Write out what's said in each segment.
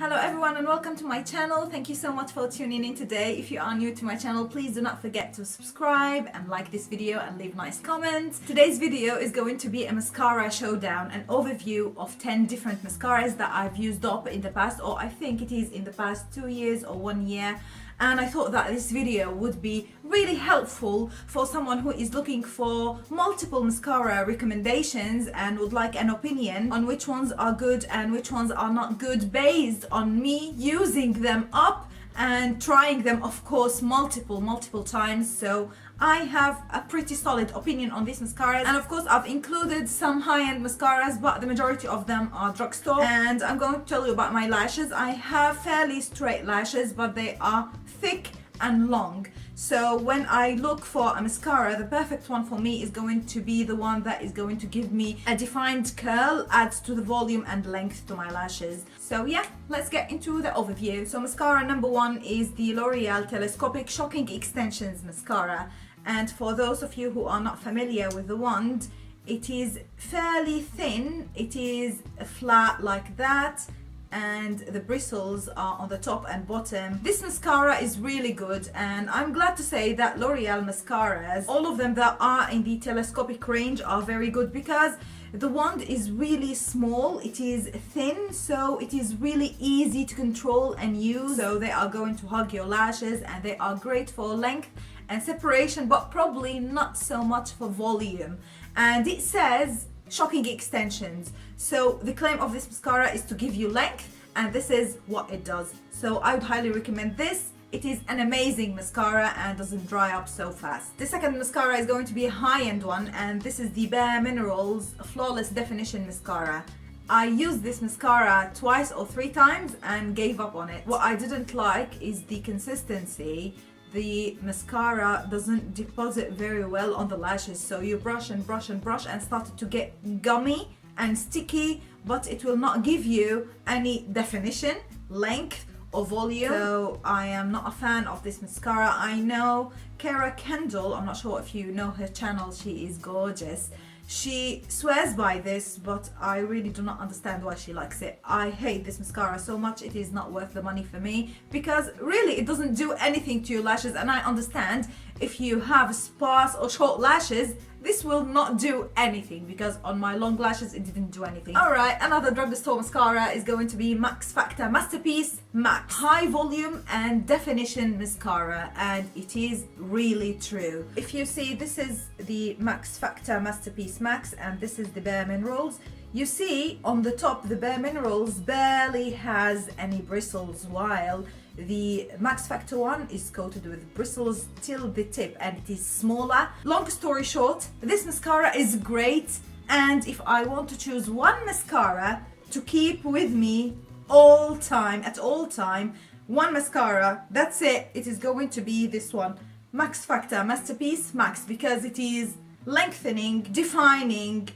Hello everyone and welcome to my channel. Thank you so much for tuning in today. If you are new to my channel, please do not forget to subscribe and like this video and leave nice comments. Today's video is going to be a mascara showdown, an overview of 10 different mascaras that I've used up in the past, or I think it is in the past 2 years or 1 year. And I thought that this video would be really helpful for someone who is looking for multiple mascara recommendations and would like an opinion on which ones are good and which ones are not good, based on me using them up and trying them, of course, multiple times. So I have a pretty solid opinion on these mascaras, and of course I've included some high-end mascaras, but the majority of them are drugstore. And I'm going to tell you about my lashes. I have fairly straight lashes, but they are thick and long. So when I look for a mascara, the perfect one for me is going to be the one that is going to give me a defined curl, adds to the volume and length to my lashes. So yeah, let's get into the overview. So mascara number one is the L'Oreal Telescopic Shocking Extensions Mascara. And for those of you who are not familiar with the wand, it is fairly thin, it is flat like that, and the bristles are on the top and bottom. This mascara is really good, and I'm glad to say that L'Oreal mascaras, all of them that are in the telescopic range, are very good because the wand is really small, it is thin, so it is really easy to control and use. So they are going to hug your lashes, and they are great for length and separation, but probably not so much for volume. And it says shocking extensions, so the claim of this mascara is to give you length, and this is what it does. So I would highly recommend this. It is an amazing mascara and doesn't dry up so fast. The second mascara is going to be a high-end one, and this is the Bare Minerals Flawless Definition Mascara. I used this mascara twice or 3 times and gave up on it. What I didn't like is the consistency. The mascara doesn't deposit very well on the lashes, so you brush and brush and brush and started to get gummy and sticky, but it will not give you any definition, length or volume. So I am not a fan of this mascara. I know Kara Kendall, I'm not sure if you know her channel, she is gorgeous. She swears by this, but I really do not understand why she likes it. I hate this mascara so much. It is not worth the money for me, because really it doesn't do anything to your lashes. And I understand if you have sparse or short lashes, this will not do anything, because on my long lashes it didn't do anything. Alright, another drugstore mascara is going to be Max Factor Masterpiece Max High Volume and Definition Mascara, and it is really true. If you see, this is the Max Factor Masterpiece Max, and this is the Bare Minerals. You see on the top, the Bare Minerals barely has any bristles, while the Max Factor one is coated with bristles till the tip, and it is smaller. Long story short, this mascara is great, and if I want to choose one mascara to keep with me at all time, one mascara, that's it. It is going to be this one, Max Factor Masterpiece Max, because it is lengthening, defining,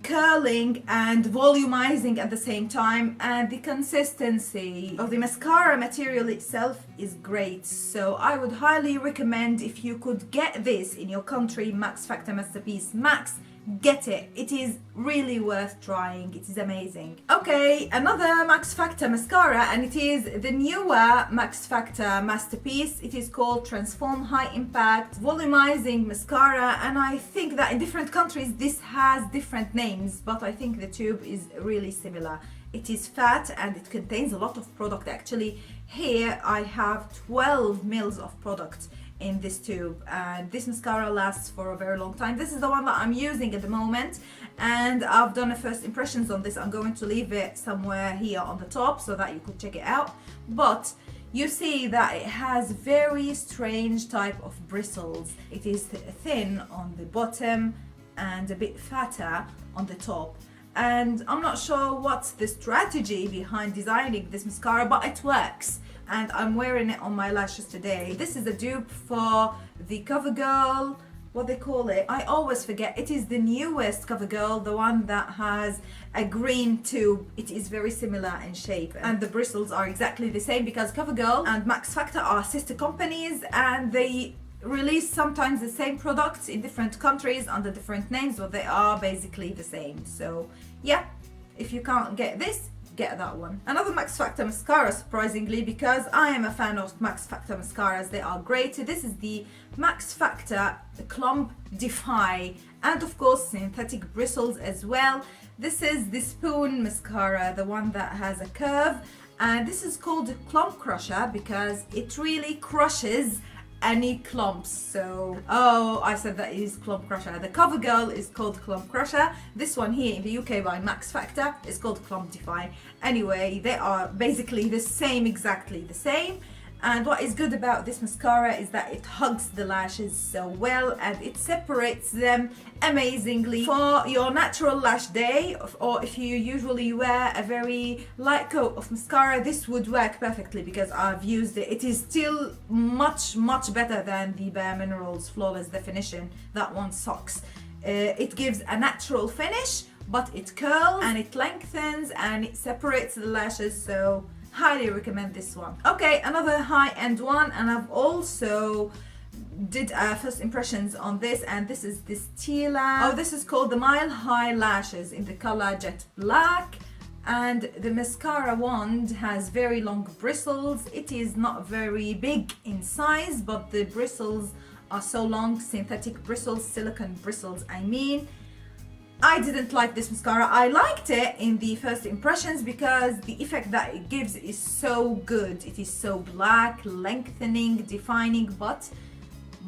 curling and volumizing at the same time, and the consistency of the mascara material itself is great. So I would highly recommend, if you could get this in your country, Max Factor Masterpiece Max, get it. It is really worth trying. It is amazing. Okay, another Max Factor mascara, and it is the newer Max Factor Masterpiece. It is called Transform High Impact Volumizing Mascara, and I think that in different countries this has different names, but I think the tube is really similar. It is fat and it contains a lot of product. Actually, here I have 12 mils of product in this tube, and this mascara lasts for a very long time. This is the one that I'm using at the moment, and I've done a first impressions on this. I'm going to leave it somewhere here on the top so that you could check it out. But you see that it has very strange type of bristles. It is thin on the bottom and a bit fatter on the top, and I'm not sure what's the strategy behind designing this mascara, but it works, and I'm wearing it on my lashes today. This is a dupe for the CoverGirl, what they call it, I always forget. It is the newest CoverGirl, the one that has a green tube. It is very similar in shape, and the bristles are exactly the same, because CoverGirl and Max Factor are sister companies, and they release sometimes the same products in different countries under different names, but they are basically the same. So yeah, if you can't get this, get that one. Another Max Factor mascara, surprisingly, because I am a fan of Max Factor mascaras. They are great. This is the Max Factor Clump Defy, and of course synthetic bristles as well. This is the spoon mascara, the one that has a curve, and this is called Clump Crusher because it really crushes any clumps. So, oh, I said that is Clump Crusher. The cover girl is called Clump Crusher. This one here in the UK by Max Factor is called Clump Defy. Anyway, they are basically the same, exactly the same. And what is good about this mascara is that it hugs the lashes so well and it separates them amazingly. For your natural lash day, or if you usually wear a very light coat of mascara, this would work perfectly because I've used it. It is still much better than the Bare Minerals Flawless Definition. That one sucks. It gives a natural finish, but it curls and it lengthens and it separates the lashes, so highly recommend this one. Okay, another high-end one, and I've also did first impressions on this, and this is the Stila. Oh, this is called the Mile High Lashes in the color Jet Black, and the mascara wand has very long bristles. It is not very big in size, but the bristles are so long, synthetic bristles, silicone bristles I mean. I didn't like this mascara. I liked it in the first impressions because the effect that it gives is so good. It is so black, lengthening, defining, but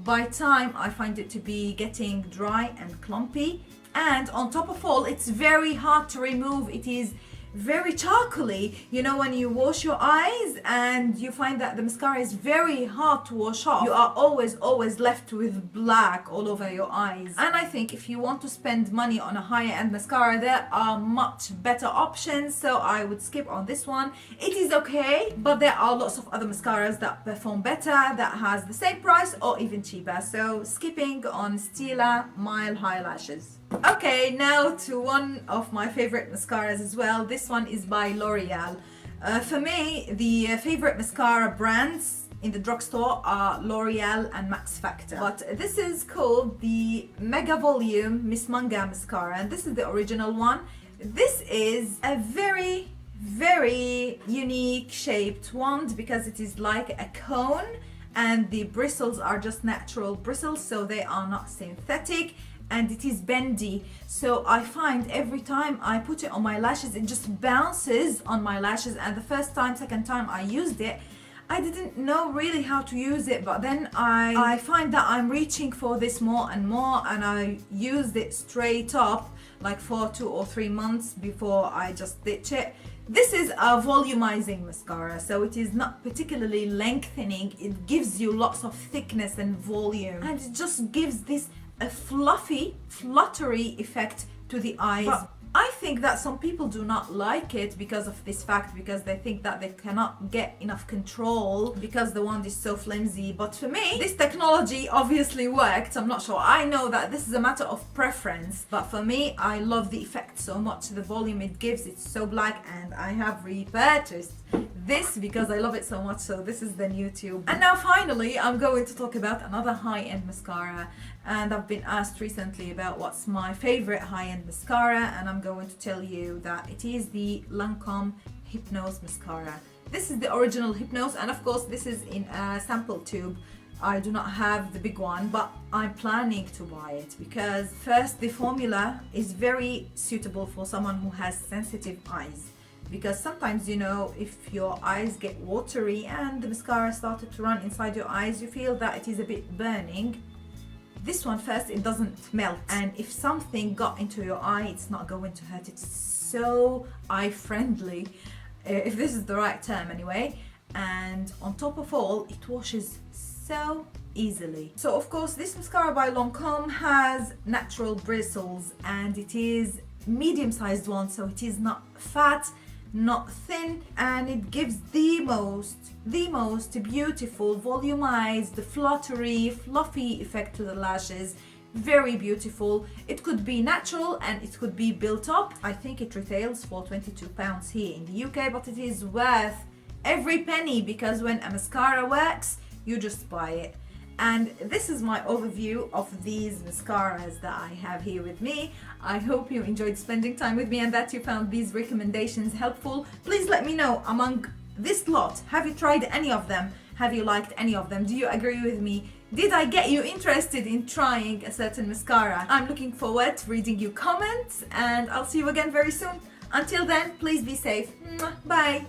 by time I find it to be getting dry and clumpy. And on top of all, it's very hard to remove. It is very charcoaly. You know, when you wash your eyes and you find that the mascara is very hard to wash off, you are always left with black all over your eyes. And I think if you want to spend money on a higher end mascara, there are much better options, so I would skip on this one. It is okay, but there are lots of other mascaras that perform better, that has the same price or even cheaper, so skipping on Stila Mile High Lashes. Okay, now to one of my favorite mascaras as well. This one is by L'Oreal. For me, the favorite mascara brands in the drugstore are L'Oreal and Max Factor. But this is called the Mega Volume Miss Manga Mascara, and this is the original one. This is a very unique shaped wand because it is like a cone and the bristles are just natural bristles, so they are not synthetic. And it is bendy, so I find every time I put it on my lashes it just bounces on my lashes. And the first time, second time I used it, I didn't know really how to use it, but then I find that I'm reaching for this more and more, and I used it straight up like for 2 or 3 months before I just ditch it. This is a volumizing mascara, so it is not particularly lengthening. It gives you lots of thickness and volume, and it just gives this a fluffy, fluttery effect to the eyes. But I think that some people do not like it because of this fact, because they think that they cannot get enough control because the wand is so flimsy. But for me, this technology obviously worked. I'm not sure. I know that this is a matter of preference, but for me, I love the effect so much. The volume it gives, it's so black, and I have repurchased this because I love it so much. So this is the new tube. And now finally, I'm going to talk about another high-end mascara, and I've been asked recently about what's my favorite high-end mascara, and I'm going to tell you that it is the Lancome Hypnose Mascara. This is the original Hypnose, and of course this is in a sample tube. I do not have the big one, but I'm planning to buy it because first, the formula is very suitable for someone who has sensitive eyes. Because sometimes, you know, if your eyes get watery and the mascara started to run inside your eyes, you feel that it is a bit burning. This one, first, it doesn't melt, and if something got into your eye, it's not going to hurt. It's so eye friendly, if this is the right term anyway. And on top of all, it washes so easily. So of course, this mascara by Lancome has natural bristles, and it is medium-sized one, so it is not fat, not thin, and it gives the most beautiful, volumized, fluttery, fluffy effect to the lashes. Very beautiful. It could be natural and it could be built up. I think it retails for £22 here in the UK, but it is worth every penny because when a mascara works, you just buy it. And this is my overview of these mascaras that I have here with me. I hope you enjoyed spending time with me and that you found these recommendations helpful. Please let me know, among this lot, have you tried any of them? Have you liked any of them? Do you agree with me? Did I get you interested in trying a certain mascara? I'm looking forward to reading your comments, and I'll see you again very soon. Until then, please be safe. Bye.